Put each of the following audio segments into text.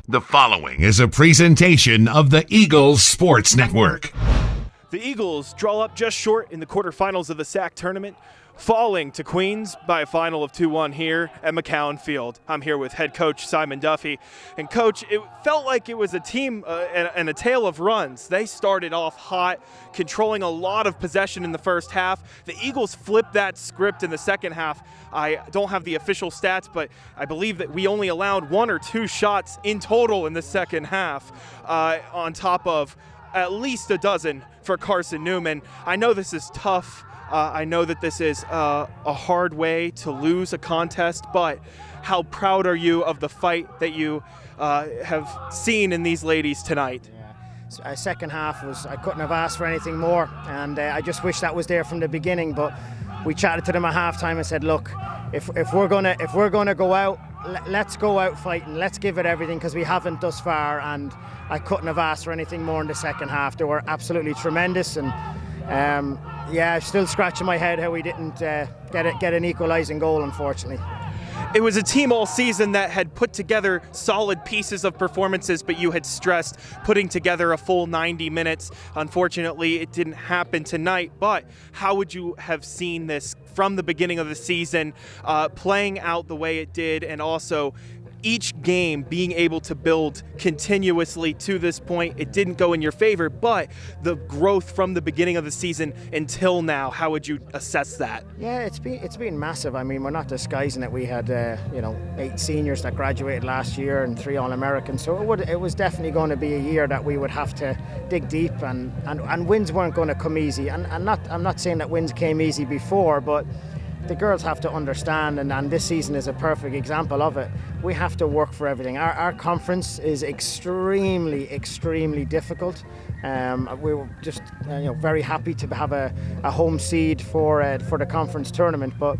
The following is a presentation of the Eagles Sports Network. The Eagles draw up just short in the quarterfinals of the SAC tournament, falling to Queens by a final of 2-1 here at McCown Field. I'm here with head coach Simon Duffy. And coach, it felt like it was a team and a tale of runs. They started off hot, controlling a lot of possession in the first half. The Eagles flipped that script in the second half. I don't have the official stats, but I believe that we only allowed 1 or 2 shots in total in the second half, on top of at least a dozen for Carson-Newman. I know this is tough. I know that this is a hard way to lose a contest, but how proud are you of the fight that you have seen in these ladies tonight? Yeah. Second half I couldn't have asked for anything more, and I just wish that was there from the beginning. But we chatted to them at halftime and said, look, if we're gonna go out, let's go out fighting. Let's give it everything, because we haven't thus far, and I couldn't have asked for anything more in the second half. They were absolutely tremendous, and I'm still scratching my head how we didn't get an equalising goal, unfortunately. It was a team all season that had put together solid pieces of performances, but you had stressed putting together a full 90 minutes. Unfortunately, it didn't happen tonight, but how would you have seen this from the beginning of the season, playing out the way it did, and also each game being able to build continuously to this point? It didn't go in your favor, but the growth from the beginning of the season until now, how would you assess that? Yeah, it's been massive. I mean, we're not disguising it. We had 8 seniors that graduated last year and 3 All-Americans, so it was definitely going to be a year that we would have to dig deep, and wins weren't going to come easy. And I'm not saying that wins came easy before, but the girls have to understand, and this season is a perfect example of it. We have to work for everything. Our conference is extremely difficult. We were just very happy to have a home seed for the conference tournament. But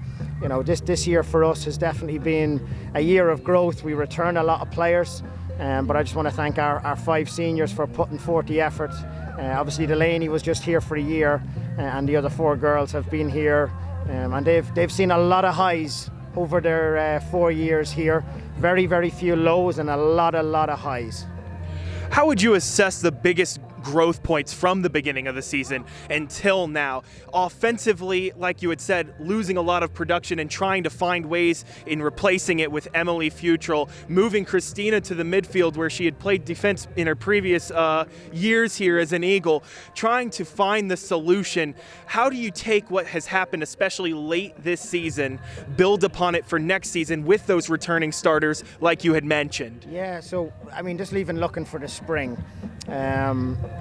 this year for us has definitely been a year of growth. We return a lot of players, but I just want to thank our 5 seniors for putting forth the effort. Obviously, Delaney was just here for a year, and the other 4 girls have been here. And they've seen a lot of highs over their 4 years here. Very few lows and a lot of highs. How would you assess the biggest growth points from the beginning of the season until now? Offensively, like you had said, losing a lot of production and trying to find ways in replacing it with Emily Futrell, moving Christina to the midfield where she had played defense in her previous years here as an Eagle, trying to find the solution. How do you take what has happened, especially late this season, build upon it for next season with those returning starters like you had mentioned? Yeah, so I mean, just even looking for the spring,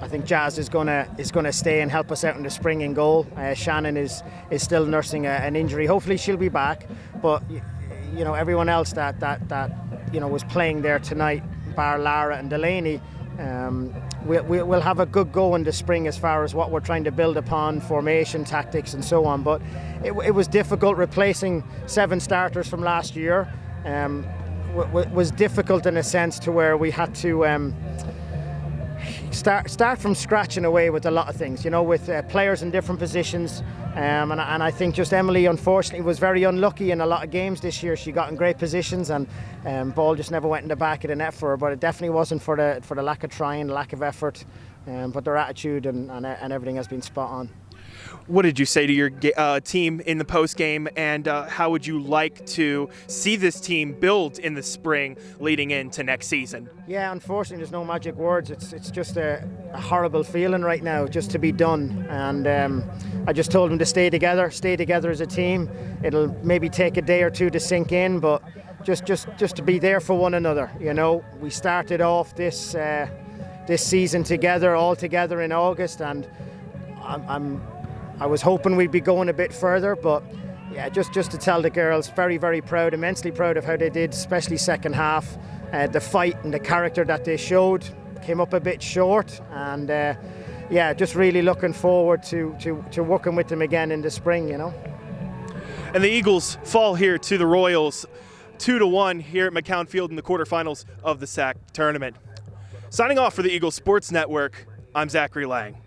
I think Jazz is gonna stay and help us out in the spring in goal. Shannon is still nursing an injury. Hopefully she'll be back. But everyone else that was playing there tonight, bar Lara and Delaney, we'll have a good go in the spring as far as what we're trying to build upon, formation, tactics, and so on. But it was difficult replacing 7 starters from last year. Was difficult in a sense to where we had to start from scratch in a way with a lot of things, with players in different positions, and I think just Emily unfortunately was very unlucky in a lot of games this year. She got in great positions, and ball just never went in the back of the net for her. But it definitely wasn't for the lack of trying, lack of effort, but their attitude and everything has been spot on. What did you say to your team in the postgame, and how would you like to see this team build in the spring leading into next season? Yeah, unfortunately there's no magic words. It's just a horrible feeling right now just to be done, and I just told them to stay together as a team. It'll maybe take a day or 2 to sink in, but just to be there for one another. We started off this season all together in August, and I was hoping we'd be going a bit further, but yeah, just to tell the girls, very proud, immensely proud of how they did, especially second half. The fight and the character that they showed came up a bit short, and just really looking forward to working with them again in the spring. And the Eagles fall here to the Royals 2-1 here at McCown Field in the quarterfinals of the SAC tournament. Signing off for the Eagles Sports Network, I'm Zachary Lang.